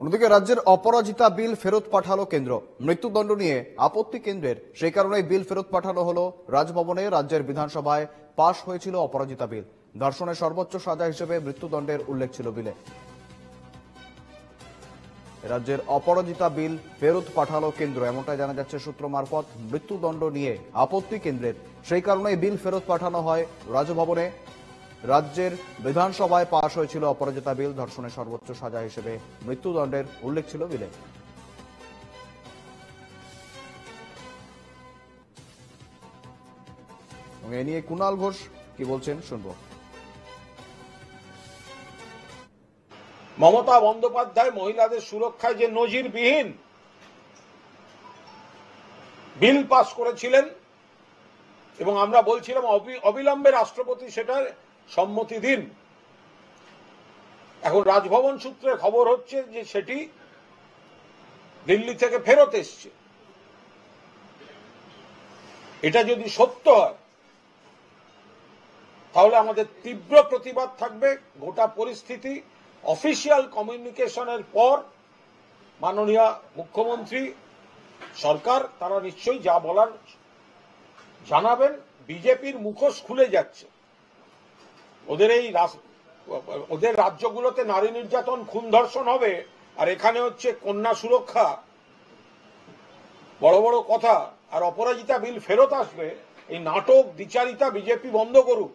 অন্যদিকে রাজ্যের অপরাজিতা বিল ফেরত পাঠালো কেন্দ্র। মৃত্যুদণ্ড নিয়ে আপত্তি কেন্দ্রের, সেই কারণে বিল ফেরত পাঠানো হলো রাজভবনে। রাজ্যের বিধানসভায় পাশ হয়েছিল অপরাজিতা বিল। ধর্ষণের সর্বোচ্চ সাজা হিসেবে মৃত্যুদণ্ডের উল্লেখ ছিল বিলে। রাজ্যের অপরাজিতা বিল ফেরত পাঠালো কেন্দ্র, এমনটাই জানা যাচ্ছে সূত্র মারফত। মৃত্যুদণ্ড নিয়ে আপত্তি কেন্দ্রের, সেই কারণে বিল ফেরত পাঠানো হয় রাজভবনে। রাজ্যের বিধানসভায় পাশ হয়েছিল অপরাজিতা বিল। ধর্ষণের সর্বোচ্চ সাজা হিসেবে মৃত্যুদণ্ডের উল্লেখ ছিল বিলে। এ নিয়ে কুণাল ঘোষ কি বলছেন শুনব। মমতা বন্দ্যোপাধ্যায় মহিলাদের সুরক্ষায় যে নজিরবিহীন বিল পাস করেছিলেন এবং আমরা বলছিলাম অবিলম্বে রাষ্ট্রপতি সেটার সম্মতি দিন। এখন রাজভবন সূত্রে খবর হচ্ছে যে সেটি দিল্লি থেকে ফেরত এসছে। এটা যদি সত্য হয় তাহলে আমাদের তীব্র প্রতিবাদ থাকবে। গোটা পরিস্থিতি অফিসিয়াল কমিউনিকেশনের পর মাননীয় মুখ্যমন্ত্রী সরকার তারা নিশ্চয়ই যা বলার জানাবেন। বিজেপির মুখোশ খুলে যাচ্ছে। ওদের রাজ্যগুলোতে নারী নির্যাতন খুন ধর্ষণ হবে, আর এখানে হচ্ছে কন্যা সুরক্ষা, বড় বড় কথা। আর অপরাজিতা বিল ফেরত আসবে, এই নাটক দ্বিচারিতা বিজেপি বন্ধ করুক।